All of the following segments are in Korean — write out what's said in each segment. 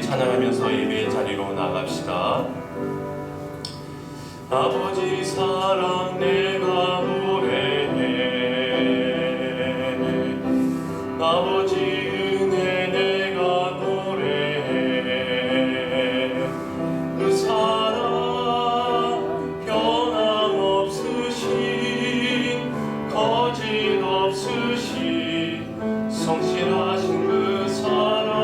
찬양하면서 예배의 자리로 나갑시다. 아버지 사랑 내가 노래해, 아버지 은혜 내가 노래해. 그 사랑 변함없으신 거짓없으신 성실하신 그 사랑,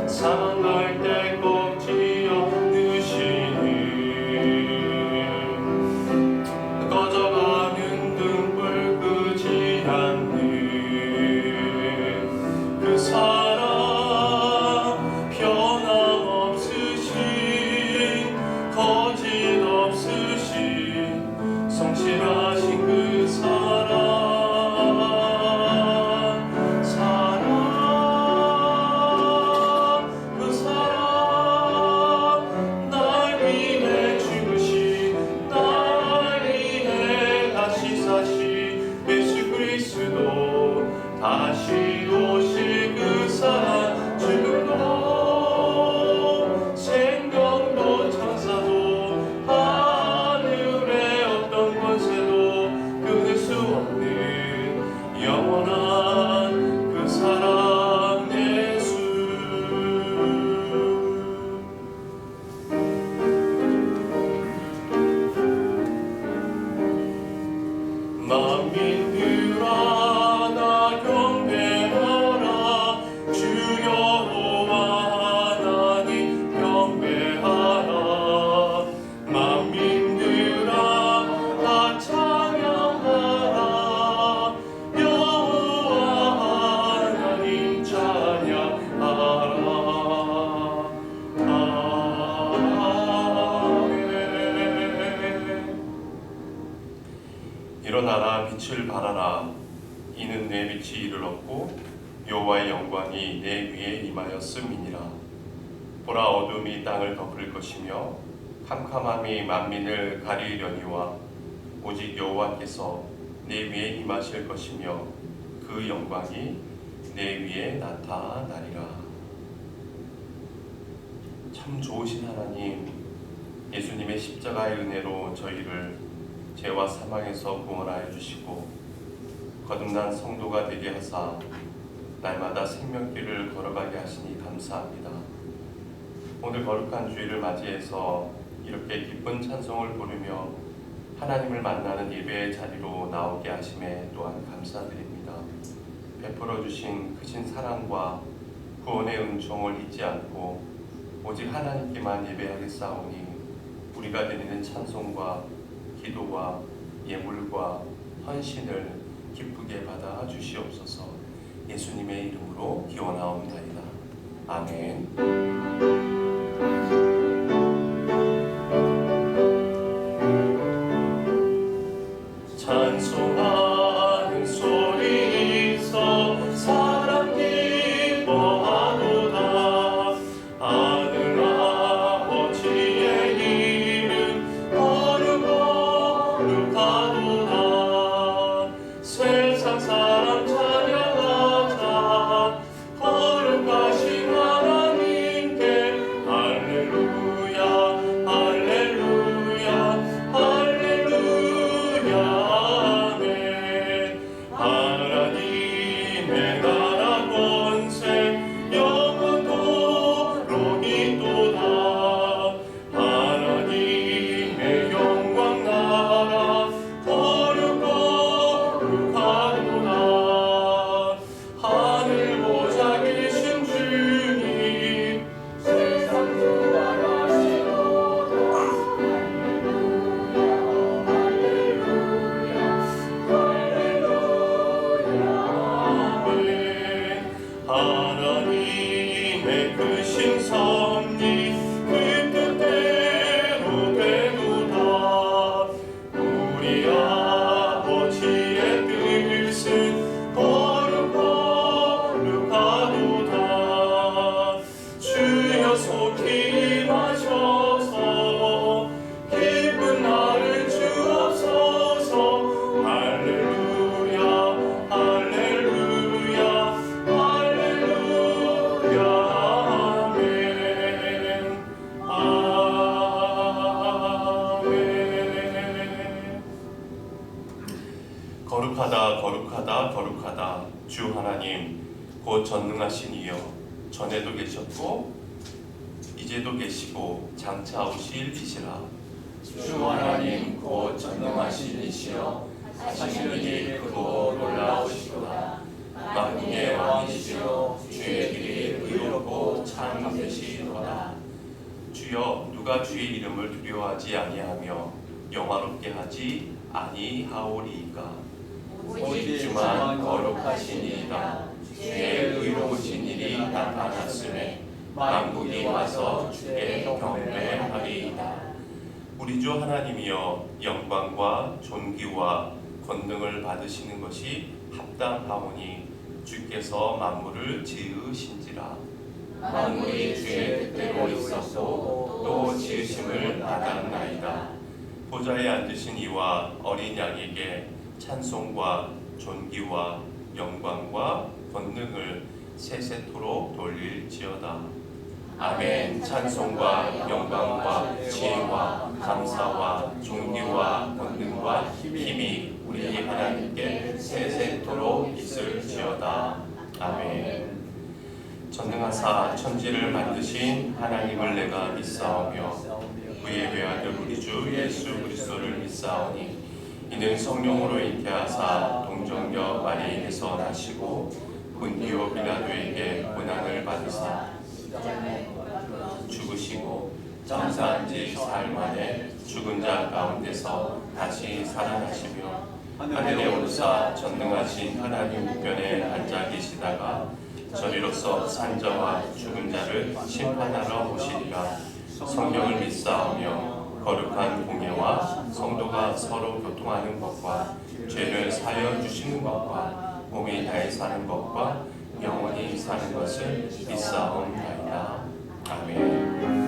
사랑할 때 꺾지 않으시는, 꺼져가는 등불 끄지 않는 그 사랑, 변함없으신 거짓없으신 성실하신 그 사랑, 다시 오실 그 사랑, 죽음도 생명도 천사도 하늘의 어떤 권세도 끊을 수 없는 영원한 그 사랑 예수. 만민들아 일어나라 빛을 발하라. 이는 내 빛이 이를 얻고 여호와의 영광이 내 위에 임하였음이니라. 보라, 어둠이 땅을 덮을 것이며 캄캄함이 만민을 가리려니와 오직 여호와께서 내 위에 임하실 것이며 그 영광이 내 위에 나타나리라. 참 좋으신 하나님, 예수님의 십자가의 은혜로 저희를 죄와 사망에서 구원하여 주시고 거듭난 성도가 되게 하사 날마다 생명길을 걸어가게 하시니 감사합니다. 오늘 거룩한 주일을 맞이해서 이렇게 기쁜 찬송을 부르며 하나님을 만나는 예배의 자리로 나오게 하심에 또한 감사드립니다. 베풀어 주신 크신 사랑과 구원의 은총을 잊지 않고 오직 하나님께만 예배하겠사오니 우리가 드리는 찬송과 기도와 예물과 헌신을 기쁘게 받아 주시옵소서. 예수님의 이름으로 기원하옵나이다. 아멘. 찬송하는 소리 있어 사랑 기뻐하도다. 아들 아버지의 이름 거룩하도다. 세상 사람 찬양하자. 거룩하신 하나님께 할렐루야 할렐루야 할렐루야. 하나님의 나라 권세 영원토록 있도다. 하나님의 영광 나라 거룩하도다. 하늘 보좌 계신 주님 세상 주관하시도다. 하나님의 크신 섭리 그 뜻대로 되도다. 우리 아버지의 뜻은 거룩하도다. 주여 속히 임하셔서 기쁜 날을 주옵소서. 할렐루야 할렐루야 할렐루야. 곧 전능하신 이여 전에도 계셨고 이제도 계시고 장차 오실 이시라. 주 하나님 곧 전능하신 이시여 하시는 일 크고 놀라우시도다. 만국의 왕이시여 주의 길이 의롭고 참되시도다. 주여 누가 주의 이름을 두려워하지 아니하며 영화롭게 하지 아니하오리이까. 오직 주만 거룩하시니이다. 주의 의로우신 일이 나타났음에 만국이 와서 주께 경배하리이다. 우리 주 하나님이여 영광과 존귀와 권능을 받으시는 것이 합당하오니 주께서 만물을 지으신지라. 만물이 주의 뜻대로 있었고 또 지으심을 받았나이다. 보좌에 앉으신 이와 어린 양에게 찬송과 존귀와 영광과 권능을 세세토록 돌릴지어다. 아멘. 찬송과 영광과 지혜와 감사와 존귀와 권능과 힘이 우리 하나님께 세세토록 있을지어다. 아멘. 전능하사 천지를 만드신 하나님을 내가 믿사오며 그의 외아들 우리 주 예수 그리스도를 믿사오니 이는 성령으로 잉태하사 동정녀 마리에게서 나시고 본디오 빌라도에게 고난을 받으사 죽으시고 장사한 지 사흘 만에 죽은 자 가운데서 다시 살아나시며 하늘에 오르사 전능하신 하나님 우편에 앉아 계시다가 저리로서 산자와 죽은 자를 심판하러 오시리라. 성령을 믿사오며 거룩한 공예와 성도가 서로 교통하는 것과 죄를 사여 주시는 것과 몸이 다해 사는 것과 영원히 사는 것을 믿사옵나이다. 아멘.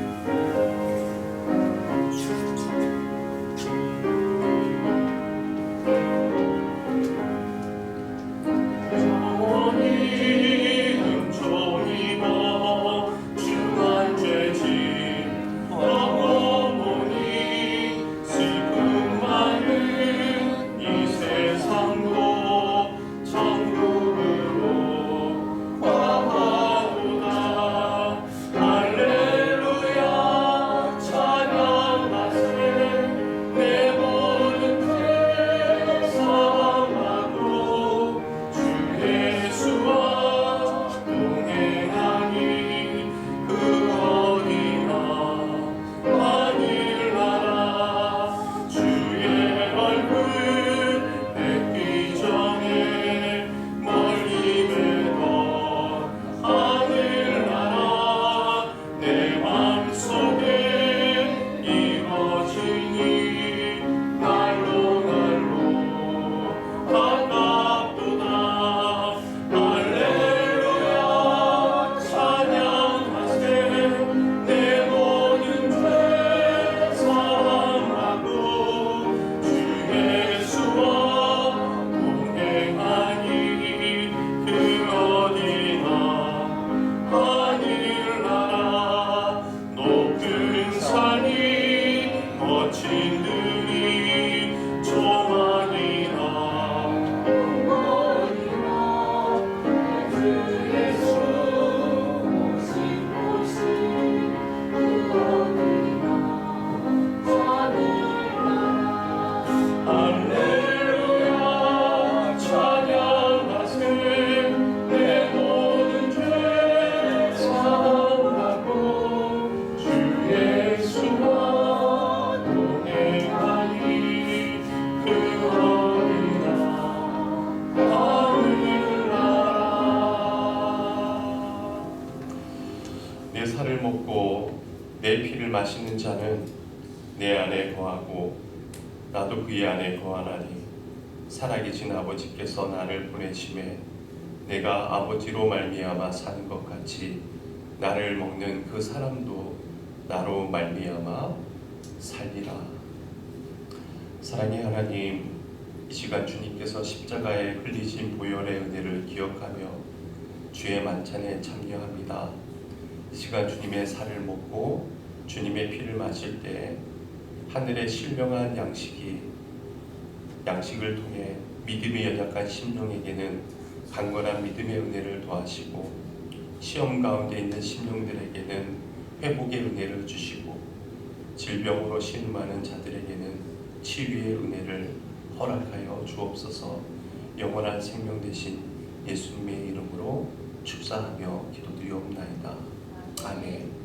내 살을 먹고 내 피를 마시는 자는 내 안에 거하고 나도 그의 안에 거하나니 살아계신 아버지께서 나를 보내심에 내가 아버지로 말미암아 사는 것 같이 나를 먹는 그 사람도 나로 말미암아 살리라. 사랑의 하나님, 이 시간 주님께서 십자가에 흘리신 보혈의 은혜를 기억하며 주의 만찬에 참여합니다. 이 시간 주님의 살을 먹고 주님의 피를 마실 때 하늘의 신령한 양식을 통해 믿음이 연약한 심령에게는 강건한 믿음의 은혜를 더하시고 시험 가운데 있는 심령들에게는 회복의 은혜를 주시고 질병으로 신음하는 자들에게는 치유의 은혜를 허락하여 주옵소서. 영원한 생명 되신 예수님의 이름으로 축사하며 기도드리옵나이다. 아멘.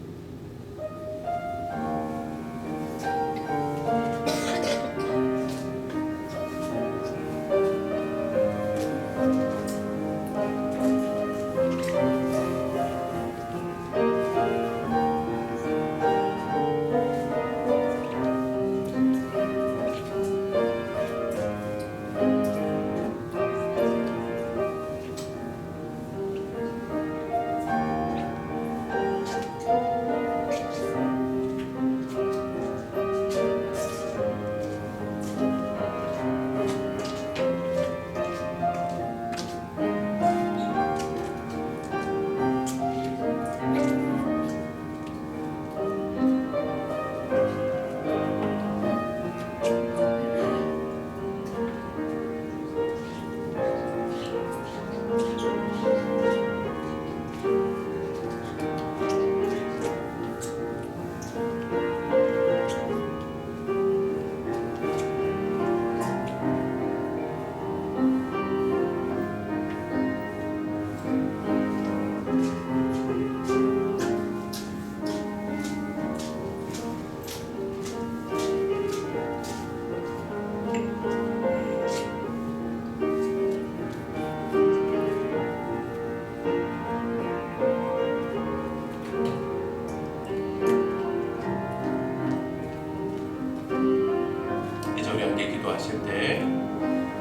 기도하실 때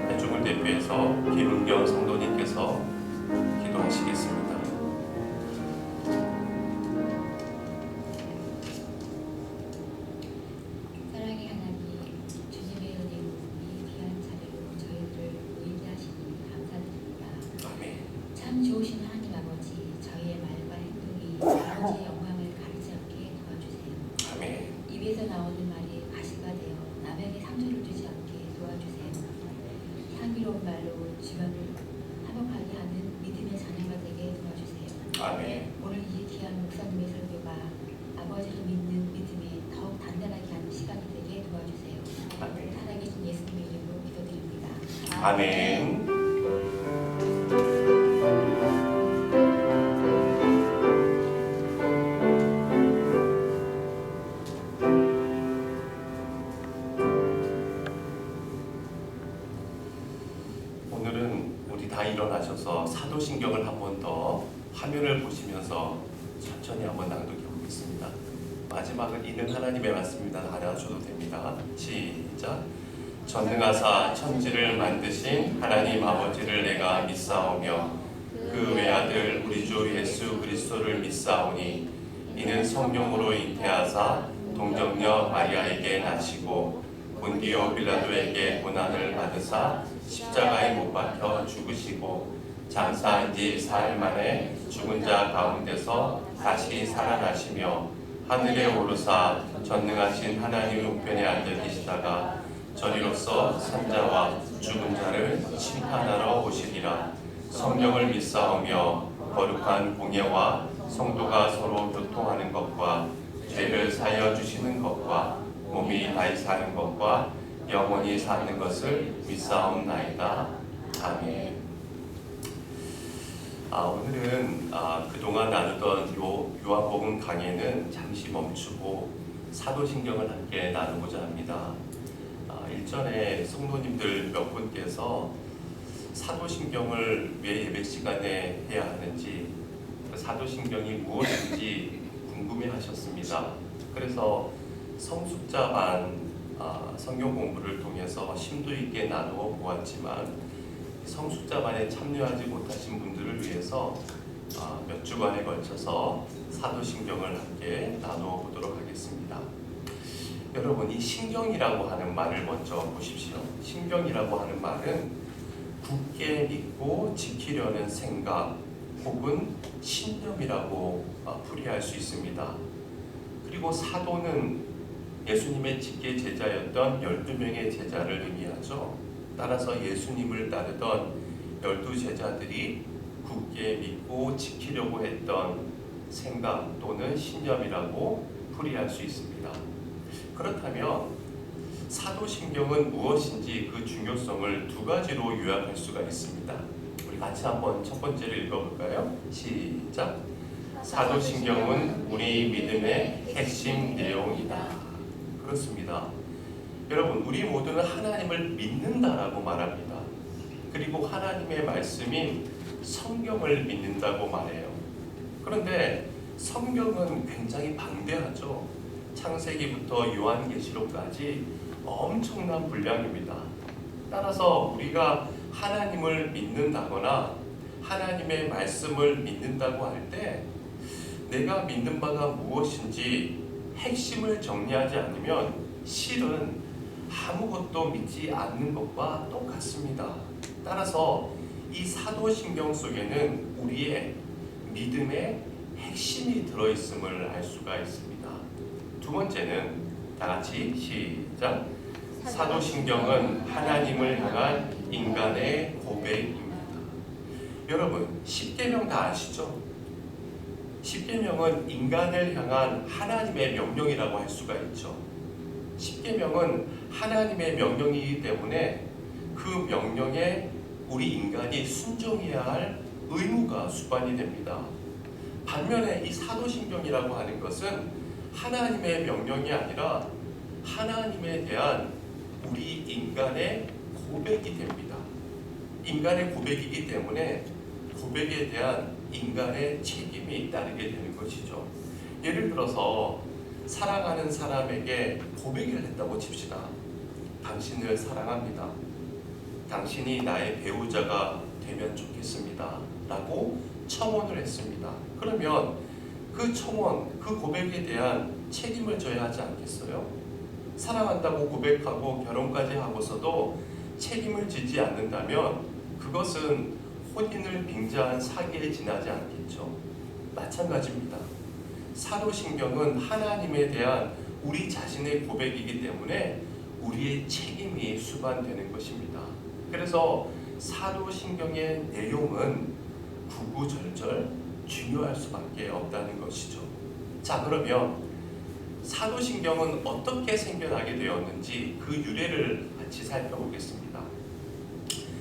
대중을 대표해서 김은경 성도님께서 기도하시겠습니다. 사랑의 하나님, 주님의 은혜로 이 귀한 자리로 저희들을 모이게 하시니 감사드립니다. 아멘. 참 좋으신 하나님 아버지, 저희의 말과 행동이 아버지의 영광을 가리지 않게 도와주세요. 아멘. 입에서 나오는 말이 가시가 되어 남에게 상처를 주지 않게 도와주세요. 향기로운 말로 주변을 화목하게 하는 믿음의 자녀가 되게 도와주세요. 아멘. 오늘 이 귀한 목사님의 설교가 아버지를 믿는 믿음에 더욱 단단하게 하는 시간이 되게 도와주세요. 아멘. 살아계신 예수님의 이름으로 기도드립니다. 아멘. 오늘은 우리 다 일어나셔서 사도신경을 한 번 더 화면을 보시면서 천천히 한번 낭독해 보겠습니다. 마지막은 이는 하나님의 말씀입니다. 알아줘도 됩니다. 시작. 전능하사 천지를 만드신 하나님 아버지를 내가 믿사오며 그 외아들 우리 주 예수 그리스도를 믿사오니 이는 성령으로 잉태하사 동정녀 마리아에게 나시고 본디오 빌라도에게 고난을 받으사 십자가에 못 박혀 죽으시고 장사한 지 사흘 만에 죽은 자 가운데서 다시 살아나시며 하늘에 오르사 전능하신 하나님 우편에 앉아 계시다가 저리로서 산자와 죽은 자를 심판하러 오시리라. 성령을 믿사오며 거룩한 공예와 성도가 서로 교통하는 것과 죄를 사하여 주시는 것과 몸이 다시 사는 것과 영원히 사는 것을 믿사옵나이다. 아멘. 오늘은 그동안 나누던 요한복음 강해는 잠시 멈추고 사도신경을 함께 나누고자 합니다. 일전에 성도님들 몇 분께서 사도신경을 왜 예배 시간에 해야 하는지, 사도신경이 무엇인지 궁금해하셨습니다. 그래서 성숙자반 성경 공부를 통해서 심도 있게 나누어 보았지만 성숙자반에 참여하지 못하신 분들을 위해서 몇 주간에 걸쳐서 사도신경을 함께 나누어 보도록 하겠습니다. 여러분, 이 신경이라고 하는 말을 먼저 보십시오. 신경이라고 하는 말은 굳게 믿고 지키려는 생각 혹은 신념이라고 풀이할 수 있습니다. 그리고 사도는 예수님의 직계 제자였던 12명의 제자를 의미하죠. 따라서 예수님을 따르던 12 제자들이 굳게 믿고 지키려고 했던 생각 또는 신념이라고 풀이할 수 있습니다. 그렇다면 사도신경은 무엇인지 그 중요성을 두 가지로 요약할 수가 있습니다. 우리 같이 한번 첫 번째를 읽어볼까요? 시작. 사도신경은 우리 믿음의 핵심 내용이다. 그렇습니다. 여러분, 우리 모두는 하나님을 믿는다라고 말합니다. 그리고 하나님의 말씀인 성경을 믿는다고 말해요. 그런데 성경은 굉장히 방대하죠. 창세기부터 요한계시록까지 엄청난 분량입니다. 따라서 우리가 하나님을 믿는다거나 하나님의 말씀을 믿는다고 할 때 내가 믿는 바가 무엇인지 핵심을 정리하지 않으면 실은 아무것도 믿지 않는 것과 똑같습니다. 따라서 이 사도신경 속에는 우리의 믿음의 핵심이 들어있음을 알 수가 있습니다. 두 번째는 다 같이 시작. 사도신경은 하나님을 향한 인간의 고백입니다. 여러분, 십계명 다 아시죠? 십계명은 인간을 향한 하나님의 명령이라고 할 수가 있죠. 십계명은 하나님의 명령이기 때문에 그 명령에 우리 인간이 순종해야 할 의무가 수반이 됩니다. 반면에 이 사도신경이라고 하는 것은 하나님의 명령이 아니라 하나님에 대한 우리 인간의 고백이 됩니다. 인간의 고백이기 때문에 고백에 대한 인간의 책임이 따르게 되는 것이죠. 예를 들어서 사랑하는 사람에게 고백을 했다고 칩시다. 당신을 사랑합니다. 당신이 나의 배우자가 되면 좋겠습니다. 라고 첨언을 했습니다. 그러면 그 첨언, 그 고백에 대한 책임을 져야 하지 않겠어요? 사랑한다고 고백하고 결혼까지 하고서도 책임을 지지 않는다면 그것은 혼인을 빙자한 사기에 지나지 않겠죠. 마찬가지입니다. 사도신경은 하나님에 대한 우리 자신의 고백이기 때문에 우리의 책임이 수반되는 것입니다. 그래서 사도신경의 내용은 구구절절 중요할 수밖에 없다는 것이죠. 자, 그러면 사도신경은 어떻게 생겨나게 되었는지 그 유래를 같이 살펴보겠습니다.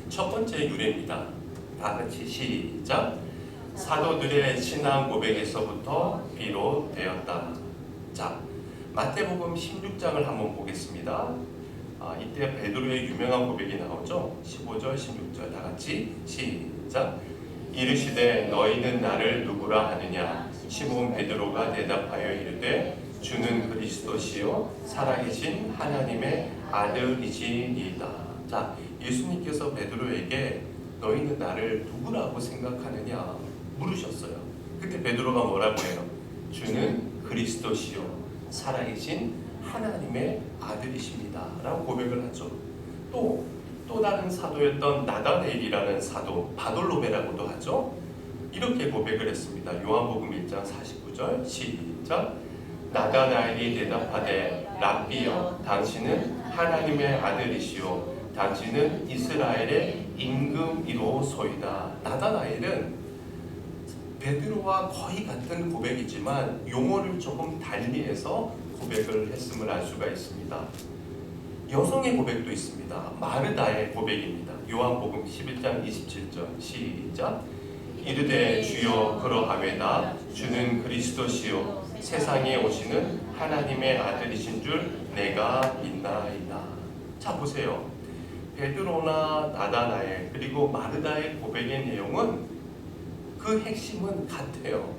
첫 번째 유래입니다. 다 같이 시작. 사도들의 신앙 고백에서부터 비롯되었다. 자, 마태복음 16장을 한번 보겠습니다. 이때 베드로의 유명한 고백이 나오죠. 15절, 16절 다 같이 시작. 이르시되 너희는 나를 누구라 하느냐? 시몬 베드로가 대답하여 이르되 주는 그리스도시요 살아계신 하나님의 아들이시니이다. 자, 예수님께서 베드로에게 너희는 나를 누구라고 생각하느냐 물으셨어요. 그때 베드로가 뭐라고 해요? 주는 그리스도시요 살아계신 하나님의 아들이십니다 라고 고백을 하죠. 또 다른 사도였던 나다네일이라는 사도, 바돌로메라고도 하죠. 이렇게 고백을 했습니다. 요한복음 1장 49절 시작. 나다나엘이 대답하되 랍비여 당신은 하나님의 아들이시오 당신은 이스라엘의 임금이로소이다. 나다나엘은 베드로와 거의 같은 고백이지만 용어를 조금 달리해서 고백을 했음을 알 수가 있습니다. 여성의 고백도 있습니다. 마르다의 고백입니다. 요한복음 11장 27절 시작. 이르되 주여 그러하외다 주는 그리스도시요 세상에 오시는 하나님의 아들이신 줄 내가 믿나이다. 자, 보세요. 베드로나 나다나엘 그리고 마르다의 고백의 내용은 그 핵심은 같아요.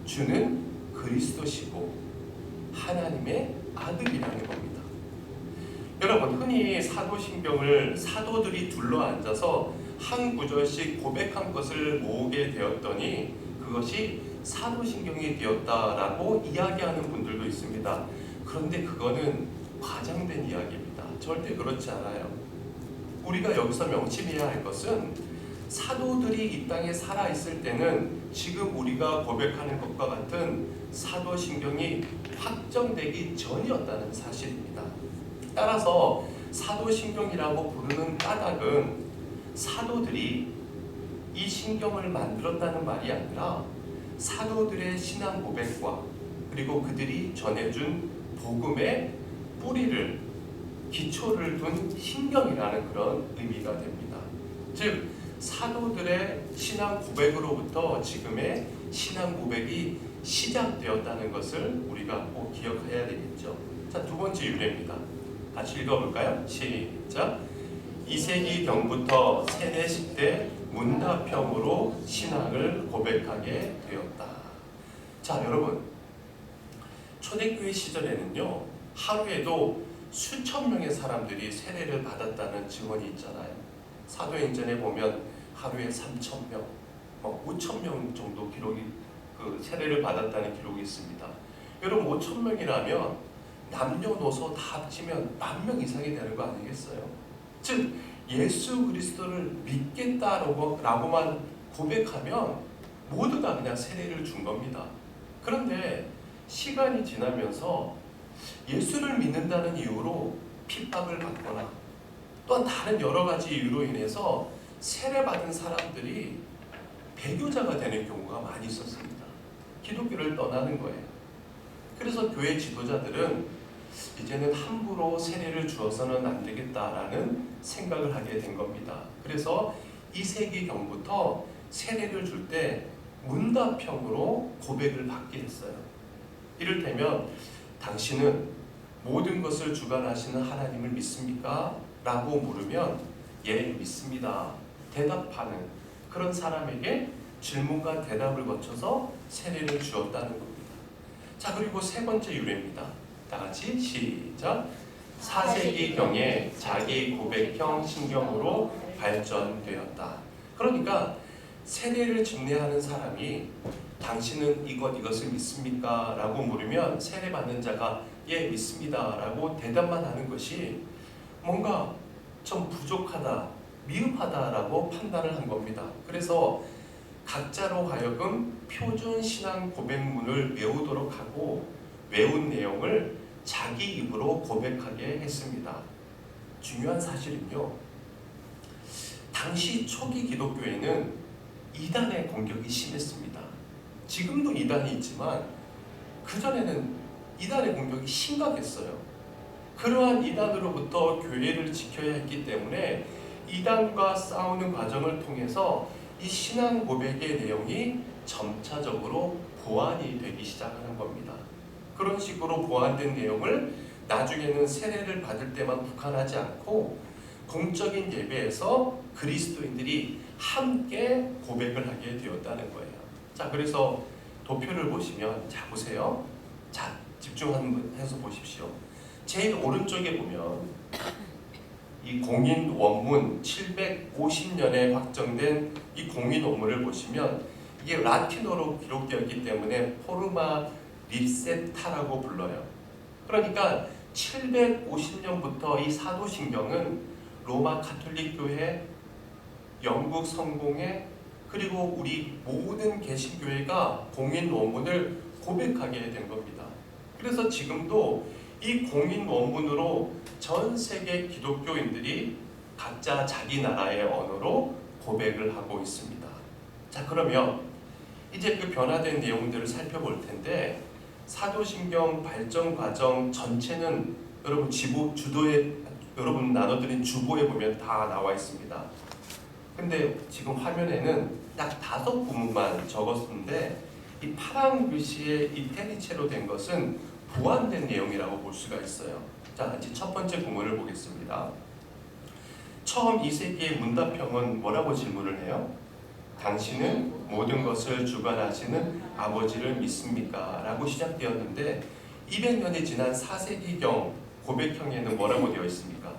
주는 그리스도시고 하나님의 아들이라는 겁니다. 여러분, 흔히 사도신경을 사도들이 둘러앉아서 한 구절씩 고백한 것을 모으게 되었더니 그것이 사도신경이 되었다라고 이야기하는 분들도 있습니다. 그런데 그거는 과장된 이야기입니다. 절대 그렇지 않아요. 우리가 여기서 명심해야 할 것은 사도들이 이 땅에 살아있을 때는 지금 우리가 고백하는 것과 같은 사도신경이 확정되기 전이었다는 사실입니다. 따라서 사도신경이라고 부르는 까닭은 사도들이 이 신경을 만들었다는 말이 아니라 사도들의 신앙 고백과 그리고 그들이 전해준 복음의 뿌리를 기초를 둔 신경이라는 그런 의미가 됩니다. 즉 사도들의 신앙 고백으로부터 지금의 신앙 고백이 시작되었다는 것을 우리가 꼭 기억해야 되겠죠. 자, 두 번째 유래입니다. 같이 읽어볼까요? 시작. 2세기경부터 세대 10대 문답형으로 신앙을 고백하게 되었다. 자, 여러분, 초대교회 시절에는요, 하루에도 수천 명의 사람들이 세례를 받았다는 증언이 있잖아요. 사도행전에 보면 하루에 3,000명, 5,000명 정도 기록이 세례를 받았다는 기록이 있습니다. 여러분 5,000명이라면 남녀노소 다 합치면 10,000명 이상이 되는 거 아니겠어요? 즉 예수 그리스도를 믿겠다라고만 고백하면 모두 다 그냥 세례를 준 겁니다. 그런데 시간이 지나면서 예수를 믿는다는 이유로 핍박을 받거나 또한 다른 여러 가지 이유로 인해서 세례받은 사람들이 배교자가 되는 경우가 많이 있었습니다. 기독교를 떠나는 거예요. 그래서 교회 지도자들은 이제는 함부로 세례를 주어서는 안 되겠다라는 생각을 하게 된 겁니다. 그래서 2세기경부터 세례를 줄 때 문답형으로 고백을 받게 했어요. 이를테면 당신은 모든 것을 주관하시는 하나님을 믿습니까? 라고 물으면 예, 믿습니다. 대답하는 그런 사람에게 질문과 대답을 거쳐서 세례를 주었다는 겁니다. 자, 그리고 세 번째 유래입니다. 다 같이 시작. 4세기경에 자기 고백형 신경으로 발전되었다. 그러니까 세례를 집례하는 사람이 당신은 이것을 믿습니까? 라고 물으면 세례받는 자가 예, 믿습니다. 라고 대답만 하는 것이 뭔가 좀 부족하다, 미흡하다라고 판단을 한 겁니다. 그래서 각자로 하여금 표준 신앙 고백문을 외우도록 하고 외운 내용을 자기 입으로 고백하게 했습니다. 중요한 사실은요, 당시 초기 기독교에는 이단의 공격이 심했습니다. 지금도 이단이 있지만 그전에는 이단의 공격이 심각했어요. 그러한 이단으로부터 교회를 지켜야 했기 때문에 이단과 싸우는 과정을 통해서 이 신앙 고백의 내용이 점차적으로 보완이 되기 시작하는 겁니다. 그런 식으로 보완된 내용을 나중에는 세례를 받을 때만 국한하지 않고 공적인 예배에서 그리스도인들이 함께 고백을 하게 되었다는 거예요. 자, 그래서 도표를 보시면, 자 보세요. 자, 집중해서 보십시오. 제일 오른쪽에 보면 이 공인 원문 750년에 확정된 이 공인 원문을 보시면 이게 라틴어로 기록되었기 때문에 포르마 리셉타라고 불러요. 그러니까 750년부터 이 사도신경은 로마 가톨릭 교회, 영국 성공회, 그리고 우리 모든 개신교회가 공인 원문을 고백하게 된 겁니다. 그래서 지금도 이 공인 원문으로 전 세계 기독교인들이 각자 자기 나라의 언어로 고백을 하고 있습니다. 자, 그러면 이제 그 변화된 내용들을 살펴볼 텐데, 사도신경 발전 과정 전체는 여러분 주도에 여러분 나눠드린 주보에 보면 다 나와 있습니다. 근데 지금 화면에는 딱 5 부분만 적었는데, 이 파란 글씨의 이태리체로 된 것은 보완된 내용이라고 볼 수가 있어요. 자, 이제 첫 번째 구문을 보겠습니다. 처음 2세기의 문답형은 뭐라고 질문을 해요? 당신은 모든 것을 주관하시는 아버지를 믿습니까? 라고 시작되었는데 200년이 지난 4세기경 고백형에는 뭐라고 되어 있습니까?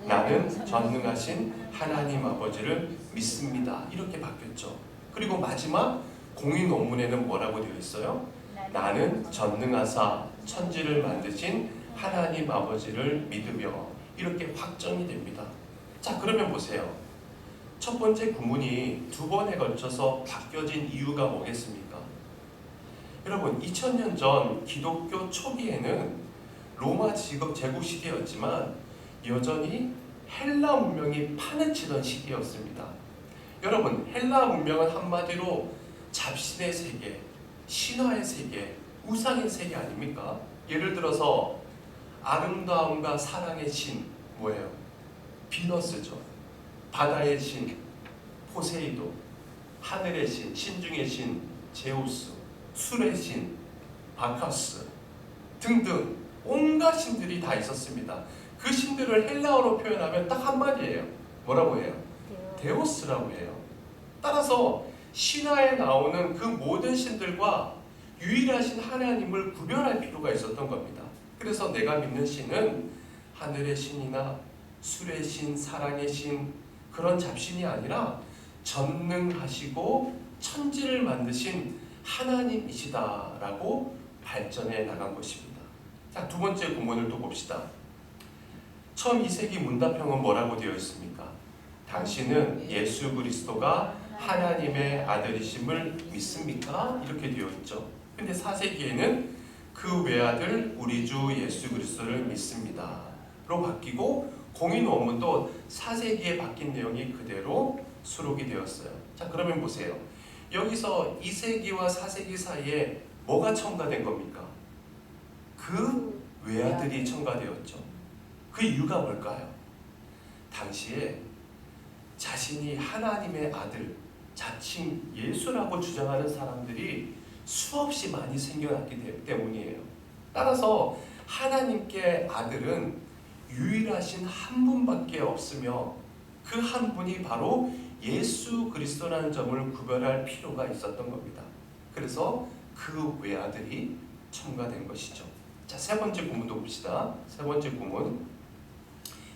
나는 전능하신 하나님 아버지를 믿습니다. 이렇게 바뀌었죠. 그리고 마지막 공인 원문에는 뭐라고 되어 있어요? 나는 전능하사 천지를 만드신 하나님 아버지를 믿으며, 이렇게 확정이 됩니다. 자, 그러면 보세요. 첫 번째 구문이 2번에 걸쳐서 바뀌어진 이유가 뭐겠습니까? 여러분, 2000년 전 기독교 초기에는 로마 제국 시대였지만 여전히 헬라 문명이 판을 치던 시기였습니다. 여러분, 헬라 문명은 한마디로 잡신의 세계, 신화의 세계, 우상의 세계 아닙니까? 예를 들어서 아름다움과 사랑의 신 뭐예요? 비너스죠. 바다의 신 포세이돈, 하늘의 신, 신중의 신 제우스, 술의 신 바카스 등등 온갖 신들이 다 있었습니다. 그 신들을 헬라어로 표현하면 딱 한마디예요. 뭐라고 해요? 데오스라고 해요. 따라서 신화에 나오는 그 모든 신들과 유일하신 하나님을 구별할 필요가 있었던 겁니다. 그래서 내가 믿는 신은 하늘의 신이나 술의 신, 사랑의 신 그런 잡신이 아니라 전능하시고 천지를 만드신 하나님이시다라고 발전해 나간 것입니다. 자, 두 번째 구문을 또 봅시다. 처음 2세기 문답형은 뭐라고 되어 있습니까? 당신은 예수 그리스도가 하나님의 아들이심을 믿습니까? 이렇게 되어 있죠. 근데 4세기에는 그 외아들 우리 주 예수 그리스도를 믿습니다 로 바뀌고 공인 원문도 4세기에 바뀐 내용이 그대로 수록이 되었어요. 자, 그러면 보세요. 여기서 2세기와 4세기 사이에 뭐가 첨가된 겁니까? 그 외아들이 첨가되었죠. 그 이유가 뭘까요? 당시에 자신이 하나님의 아들, 자칭 예수라고 주장하는 사람들이 수없이 많이 생겨났기 때문이에요. 따라서 하나님께 아들은 유일하신 한 분밖에 없으며 그 한 분이 바로 예수 그리스도라는 점을 구별할 필요가 있었던 겁니다. 그래서 그 외아들이 첨가된 것이죠. 자, 세 번째 구문도 봅시다. 세 번째 구문.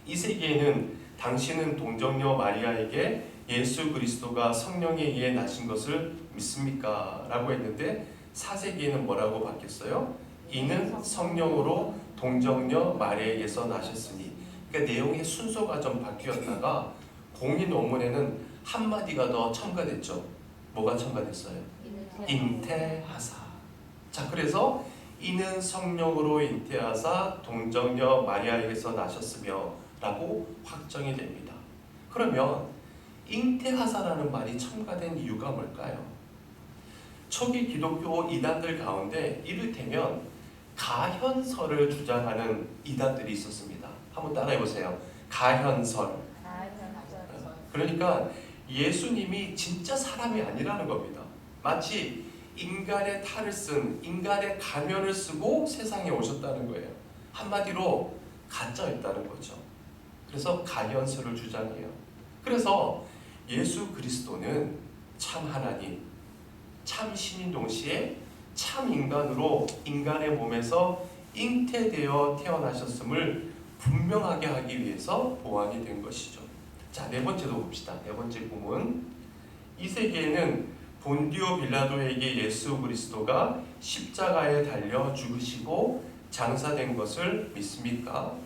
2세기에는 당신은 동정녀 마리아에게 예수 그리스도가 성령에 의해 나신 것을 믿습니까? 라고 했는데 4세기에는 뭐라고 바뀌었어요? 이는 성령으로 동정녀 마리아에게서 나셨으니. 그러니까 내용의 순서가 좀 바뀌었다가 공인 원문에는 한마디가 더 첨가됐죠. 뭐가 첨가됐어요? 잉태하사. 자, 그래서 이는 성령으로 잉태하사 동정녀 마리아에게서 나셨으며 라고 확정이 됩니다. 그러면 잉태하사라는 말이 첨가된 이유가 뭘까요? 초기 기독교 이단들 가운데 이를테면 가현설을 주장하는 이단들이 있었습니다. 한번 따라해보세요. 가현설. 그러니까 예수님이 진짜 사람이 아니라는 겁니다. 마치 인간의 탈을 쓴, 인간의 가면을 쓰고 세상에 오셨다는 거예요. 한마디로 가짜였다는 거죠. 그래서 가현설을 주장해요. 그래서 예수 그리스도는 참 하나님, 참 신인 동시에 참 인간으로 인간의 몸에서 잉태되어 태어나셨음을 분명하게 하기 위해서 보완이 된 것이죠. 자, 네 번째도 봅시다. 네 번째 구문. 2세기에는 본디오 빌라도에게 예수 그리스도가 십자가에 달려 죽으시고 장사된 것을 믿습니까?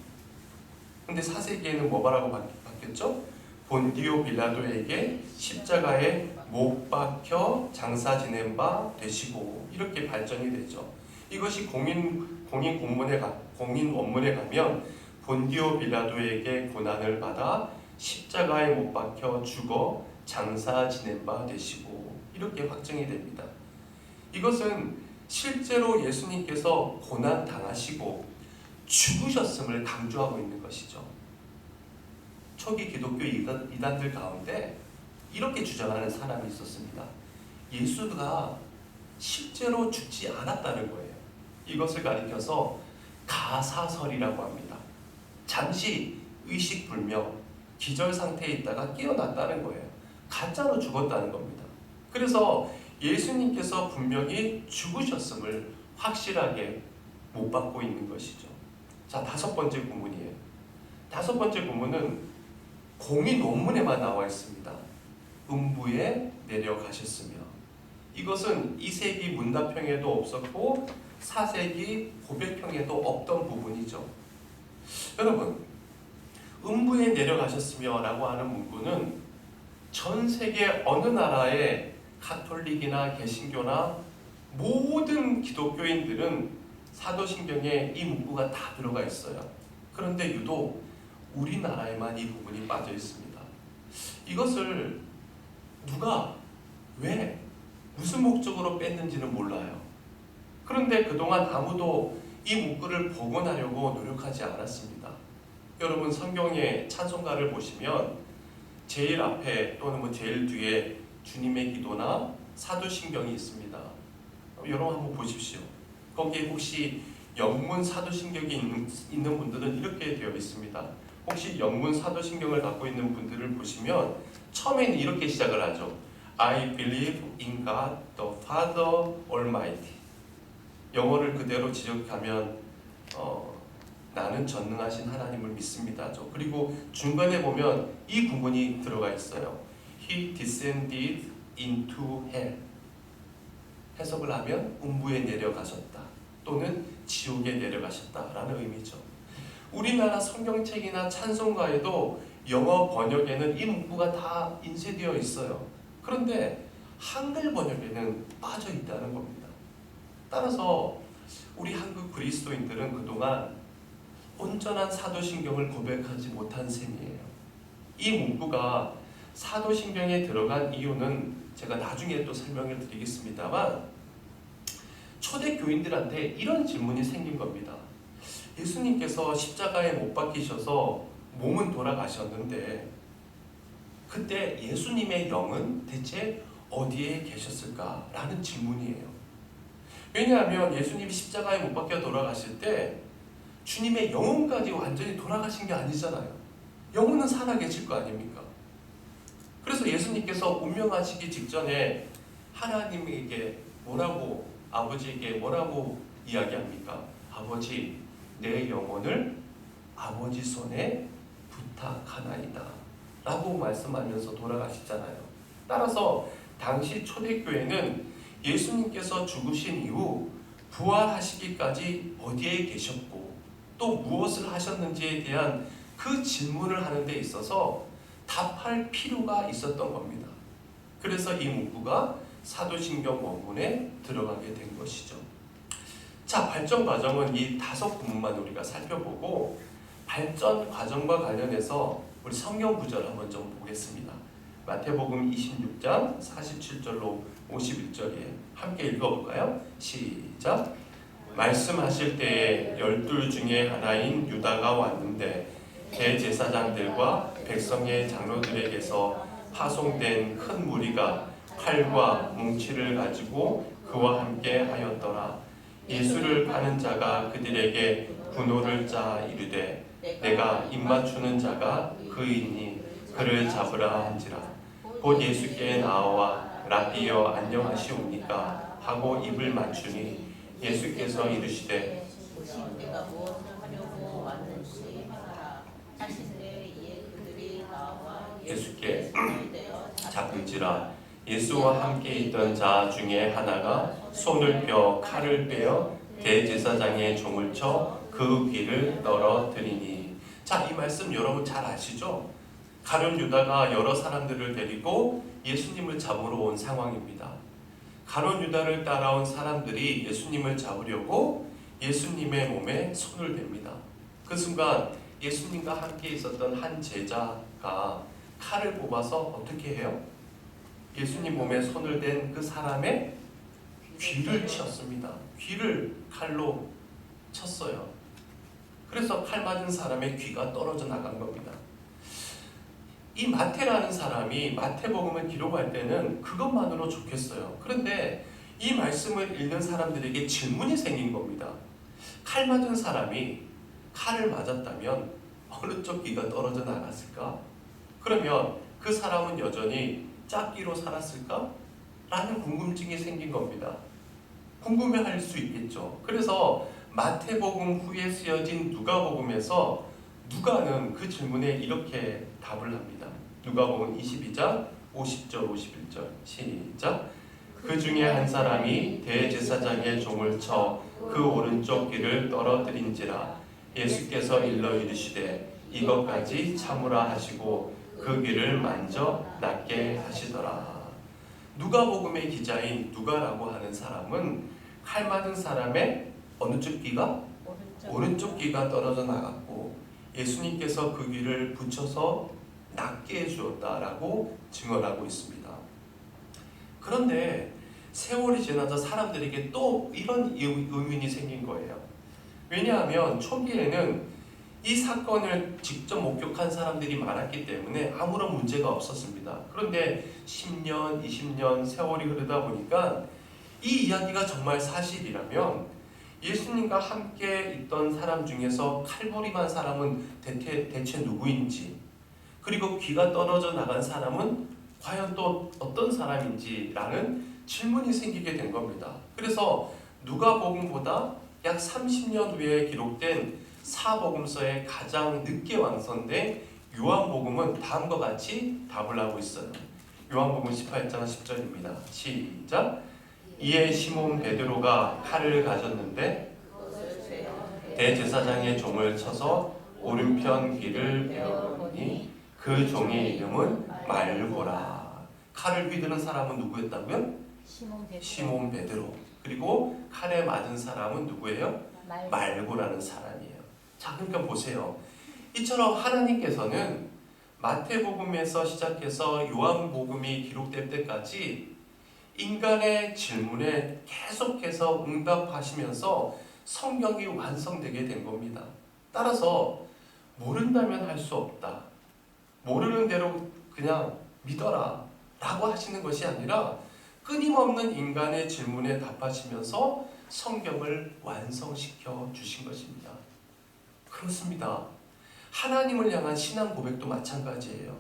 근데 4세기에는 뭐라고 바뀌었죠? 본디오 빌라도에게 십자가에 못 박혀 장사 지낸 바 되시고 이렇게 발전이 되죠. 이것이 공인 원문에 가면 본디오 빌라도에게 고난을 받아 십자가에 못 박혀 죽어 장사 지낸 바 되시고 이렇게 확정이 됩니다. 이것은 실제로 예수님께서 고난 당하시고 죽으셨음을 강조하고 있는 것이죠. 초기 기독교 이단들 가운데 이렇게 주장하는 사람이 있었습니다. 예수가 실제로 죽지 않았다는 거예요. 이것을 가리켜서 가사설이라고 합니다. 잠시 의식불명, 기절 상태에 있다가 깨어났다는 거예요. 가짜로 죽었다는 겁니다. 그래서 예수님께서 분명히 죽으셨음을 확실하게 못 받고 있는 것이죠. 자, 다섯 번째 구문이에요. 다섯 번째 구문은 공인 원문에만 나와 있습니다. 음부에 내려가셨으며. 이것은 2세기 문답형에도 없었고 4세기 고백형에도 없던 부분이죠. 여러분, 음부에 내려가셨으며 라고 하는 문구는 전 세계 어느 나라의 가톨릭이나 개신교나 모든 기독교인들은 사도신경에 이 문구가 다 들어가 있어요. 그런데 유독 우리나라에만 이 부분이 빠져 있습니다. 이것을 누가 왜 무슨 목적으로 뺐는지는 몰라요. 그런데 그동안 아무도 이 문구를 복원하려고 노력하지 않았습니다. 여러분 성경의 찬송가를 보시면 제일 앞에 또는 뭐 제일 뒤에 주님의 기도나 사도신경이 있습니다. 여러분 한번 보십시오. 거기에 혹시 영문 사도신경이 있는 분들은 이렇게 되어 있습니다. 혹시 영문 사도신경을 갖고 있는 분들을 보시면 처음에는 이렇게 시작을 하죠. I believe in God the Father Almighty. 영어를 그대로 지적하면 나는 전능하신 하나님을 믿습니다. 그리고 중간에 보면 이 구문이 들어가 있어요. He descended into hell. 해석을 하면 음부에 내려가셨다 또는 지옥에 내려가셨다라는 의미죠. 우리나라 성경책이나 찬송가에도 영어 번역에는 이 문구가 다 인쇄되어 있어요. 그런데 한글 번역에는 빠져 있다는 겁니다. 따라서 우리 한국 그리스도인들은 그동안 온전한 사도신경을 고백하지 못한 셈이에요. 이 문구가 사도신경에 들어간 이유는 제가 나중에 또 설명을 드리겠습니다만 초대교인들한테 이런 질문이 생긴 겁니다. 예수님께서 십자가에 못 박히셔서 몸은 돌아가셨는데 그때 예수님의 영은 대체 어디에 계셨을까? 라는 질문이에요. 왜냐하면 예수님이 십자가에 못 박혀 돌아가실 때 주님의 영혼까지 완전히 돌아가신 게 아니잖아요. 영혼은 살아계실 거 아닙니까? 그래서 예수님께서 운명하시기 직전에 하나님에게 뭐라고 아버지에게 뭐라고 이야기합니까? 아버지, 내 영혼을 아버지 손에 부탁하나이다 라고 말씀하면서 돌아가시잖아요. 따라서 당시 초대교회는 예수님께서 죽으신 이후 부활하시기까지 어디에 계셨고 또 무엇을 하셨는지에 대한 그 질문을 하는 데 있어서 답할 필요가 있었던 겁니다. 그래서 이 문구가 사도신경 원문에 들어가게 된 것이죠. 자, 발전 과정은 이 5구문만 우리가 살펴보고 발전 과정과 관련해서 우리 성경 구절 한번 좀 보겠습니다. 마태복음 26장 47절로 51절에 함께 읽어볼까요? 시작! 말씀하실 때에 12 중에 하나인 유다가 왔는데 대제사장들과 백성의 장로들에게서 파송된 큰 무리가 칼과 뭉치를 가지고 그와 함께 하였더라. 예수를 파는 자가 그들에게 분노를 짜 이르되 내가 입맞추는 자가 그이니 그를 잡으라 한지라. 곧 예수께 나와 라비여 안녕하시옵니까 하고 입을 맞추니 예수께서 이르시되 내가 무엇을 하려고 왔는지 하라 하시되 이에 그들이 나와 예수께 잡을지라. 예수와 함께 있던 자 중에 하나가 손을 펴 칼을 빼어 대제사장의 종을 쳐 그 귀를 떨어뜨리니. 자, 이 말씀 여러분 잘 아시죠? 가룟 유다가 여러 사람들을 데리고 예수님을 잡으러 온 상황입니다. 가룟 유다를 따라온 사람들이 예수님을 잡으려고 예수님의 몸에 손을 댑니다. 그 순간 예수님과 함께 있었던 한 제자가 칼을 뽑아서 어떻게 해요? 예수님 몸에 손을 댄 그 사람의 귀를 쳤습니다. 귀를 칼로 쳤어요. 그래서 칼 맞은 사람의 귀가 떨어져 나간 겁니다. 이 마태라는 사람이 마태복음을 기록할 때는 그것만으로 좋겠어요. 그런데 이 말씀을 읽는 사람들에게 질문이 생긴 겁니다. 칼 맞은 사람이 칼을 맞았다면 어느 쪽 귀가 떨어져 나갔을까? 그러면 그 사람은 여전히 짝귀로 살았을까? 라는 궁금증이 생긴 겁니다. 궁금해할 수 있겠죠. 그래서 마태복음 후에 쓰여진 누가복음에서 누가는 그 질문에 이렇게 답을 합니다. 누가복음 22장 50절 51절 시작. 그 중에 한 사람이 대제사장의 종을 쳐 그 오른쪽 귀를 떨어뜨린지라. 예수께서 일러 이르시되 이것까지 참으라 하시고 그 귀를 만져 낫게 하시더라. 누가복음의 기자인 누가라고 하는 사람은 칼 맞은 사람의 어느 쪽 귀가? 오른쪽 귀가 떨어져 나갔고 예수님께서 그 귀를 붙여서 낫게 해주었다라고 증언하고 있습니다. 그런데 세월이 지나서 사람들에게 또 이런 의문이 생긴 거예요. 왜냐하면 초기에는 이 사건을 직접 목격한 사람들이 많았기 때문에 아무런 문제가 없었습니다. 그런데 10년, 20년 세월이 흐르다 보니까 이 이야기가 정말 사실이라면 예수님과 함께 있던 사람 중에서 칼부림한 사람은 대체 누구인지, 그리고 귀가 떨어져 나간 사람은 과연 또 어떤 사람인지라는 질문이 생기게 된 겁니다. 그래서 누가복음보다 약 30년 후에 기록된 사복음서에 가장 늦게 완성된 요한복음은 다음과 같이 답을 하고 있어요. 요한복음 18장 10절입니다. 시작. 이에 시몬 베드로가 칼을 가졌는데 대제사장의 종을 쳐서 오른편 귀를 베어보니 그 종의 이름은 말고라. 칼을 휘두른 사람은 누구였다고요? 시몬 베드로. 그리고 칼에 맞은 사람은 누구예요? 말고라는 사람이에요. 자, 그러니까 보세요. 이처럼 하나님께서는 마태복음에서 시작해서 요한복음이 기록될 때까지 인간의 질문에 계속해서 응답하시면서 성경이 완성되게 된 겁니다. 따라서 모른다면 할 수 없다, 모르는 대로 그냥 믿어라 라고 하시는 것이 아니라 끊임없는 인간의 질문에 답하시면서 성경을 완성시켜 주신 것입니다. 그렇습니다. 하나님을 향한 신앙 고백도 마찬가지예요.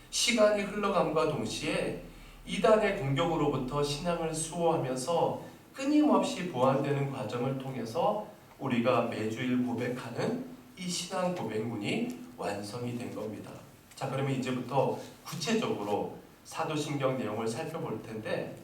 시간이 흘러감과 동시에 이단의 공격으로부터 신앙을 수호하면서 끊임없이 보완되는 과정을 통해서 우리가 매주일 고백하는 이 신앙 고백문이 완성이 된 겁니다. 자, 그러면 이제부터 구체적으로 사도신경 내용을 살펴볼 텐데,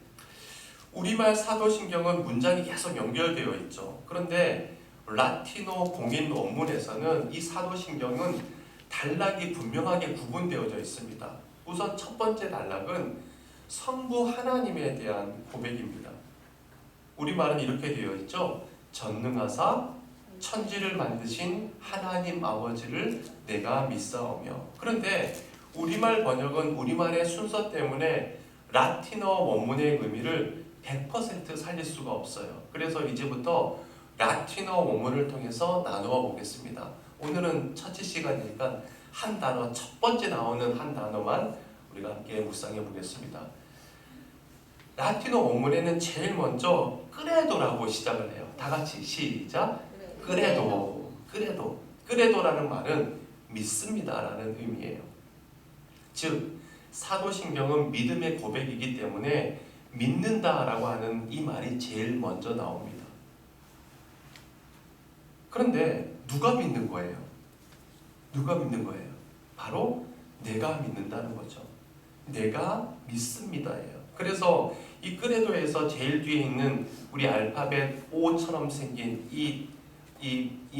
우리말 사도신경은 문장이 계속 연결되어 있죠. 그런데 라틴어 공인 원문에서는 이 사도신경은 단락이 분명하게 구분되어져 있습니다. 우선 첫 번째 단락은 성부 하나님에 대한 고백입니다. 우리말은 이렇게 되어 있죠. 전능하사 천지를 만드신 하나님 아버지를 내가 믿사오며. 그런데 우리말 번역은 우리말의 순서 때문에 라틴어 원문의 의미를 100% 살릴 수가 없어요. 그래서 이제부터 라틴어 원문을 통해서 나누어 보겠습니다. 오늘은 첫째 시간이니까 한 단어, 첫 번째 나오는 한 단어만 우리가 함께 묵상해 보겠습니다. 라틴어 원문에는 제일 먼저 끄레도라고 시작을 해요. 다 같이 시작. 끄레도. 끄레도라는 말은 믿습니다라는 의미예요. 즉 사도신경은 믿음의 고백이기 때문에 믿는다라고 하는 이 말이 제일 먼저 나옵니다. 그런데 누가 믿는 거예요? 누가 믿는 거예요? 바로 내가 믿는다는 거죠. 내가 믿습니다예요. 그래서 이 끄레도에서 제일 뒤에 있는 우리 알파벳 O처럼 생긴 이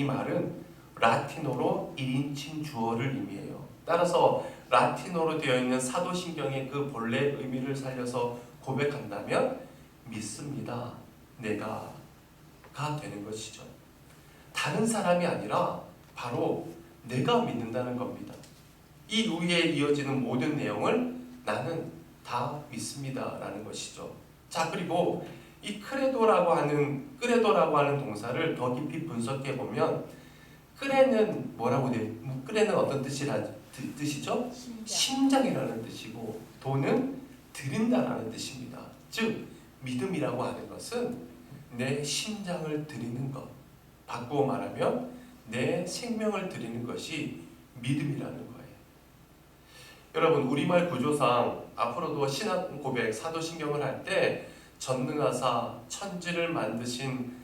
말은 라틴어로 1인칭 주어를 의미해요. 따라서 라틴어로 되어 있는 사도신경의 그 본래 의미를 살려서 고백한다면 믿습니다, 내가가 되는 것이죠. 다른 사람이 아니라 바로 내가 믿는다는 겁니다. 이 위에 이어지는 모든 내용을 나는 다 믿습니다라는 것이죠. 자, 그리고 이 끄레도라고 하는 동사를 더 깊이 분석해 보면 끄레는 뭐라고 돼요? 끄레는 어떤 뜻이죠? 심장이라는 뜻이고 도는 드린다라는 뜻입니다. 즉 믿음이라고 하는 것은 내 심장을 드리는 것, 바꾸어 말하면 내 생명을 드리는 것이 믿음이라는 거예요. 여러분, 우리말 구조상 앞으로도 신앙 고백, 사도신경을 할 때 전능하사 천지를 만드신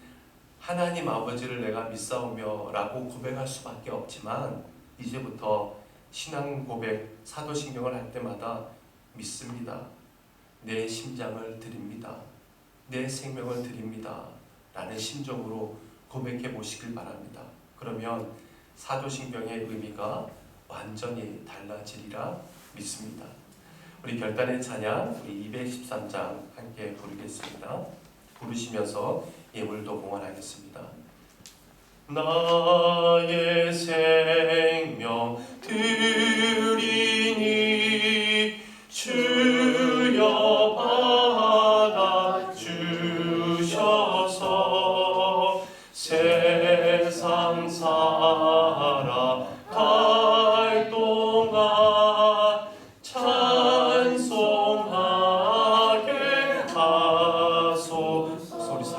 하나님 아버지를 내가 믿사오며 라고 고백할 수밖에 없지만, 이제부터 신앙 고백, 사도신경을 할 때마다 믿습니다, 내 심장을 드립니다, 내 생명을 드립니다 라는 심정으로 고백해 보시길 바랍니다. 그러면 사도신경의 의미가 완전히 달라지리라 믿습니다. 우리 결단의 찬양, 우리 213장 함께 부르겠습니다. 부르시면서 예물도 봉헌하겠습니다. 나의 생명 드리니 주여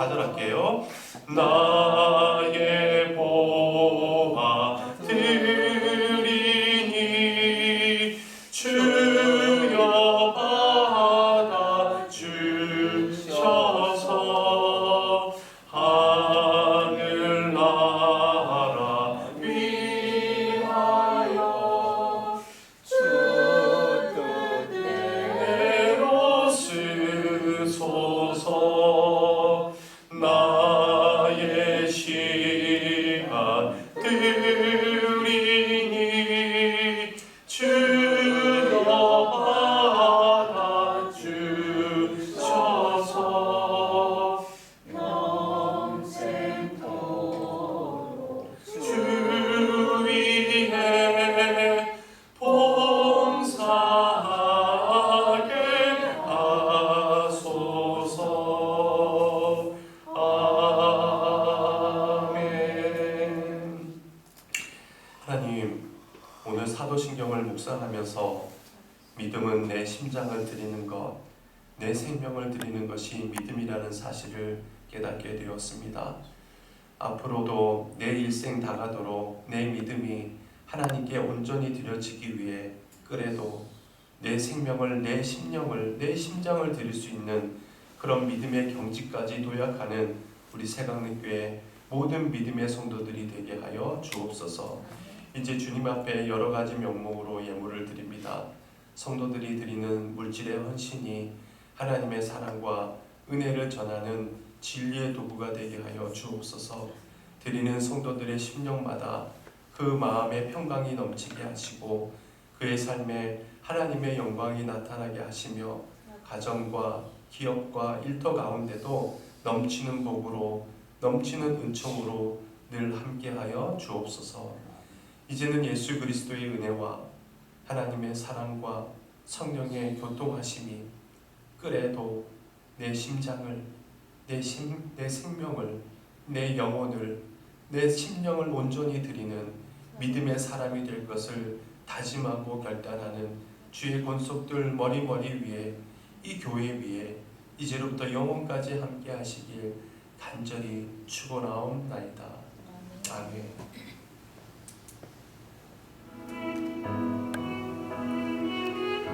4절 할게요. 나의 보화 드리니 주여 받아 주셔서 하늘나라 위하여 주 뜻대로 쓰소서. 나의 시간 드리니 주여 받아 주셔서 평생토록 주 위에 봉사하게 하소서. 아멘. 하나님, 오늘 사도신경을 묵상하면서 믿음은 내 심장을 드리는 것, 내 생명을 드리는 것이 믿음이라는 사실을 깨닫게 되었습니다. 앞으로도 내 일생 다가도록 내 믿음이 하나님께 온전히 드려지기 위해 그래도 내 생명을, 내 심령을, 내 심장을 드릴 수 있는 그런 믿음의 경지까지 도약하는 우리 새강릉교회 모든 믿음의 성도들이 되게 하여 주옵소서. 이제 주님 앞에 여러 가지 명목으로 예물을 드립니다. 성도들이 드리는 물질의 헌신이 하나님의 사랑과 은혜를 전하는 진리의 도구가 되게 하여 주옵소서. 드리는 성도들의 심령마다 그 마음의 평강이 넘치게 하시고 그의 삶에 하나님의 영광이 나타나게 하시며 가정과 기업과 일터 가운데도 넘치는 복으로 넘치는 은총으로 늘 함께하여 주옵소서. 이제는 예수 그리스도의 은혜와 하나님의 사랑과 성령의 교통하심이 그래도 내 심장을, 내 생명을, 내 영혼을, 내 심령을 온전히 드리는 믿음의 사람이 될 것을 다짐하고 결단하는 주의 권속들 머리 위에, 이 교회 위에 이제로부터 영원까지 함께 하시길 간절히 축원하옵나이다. 아멘.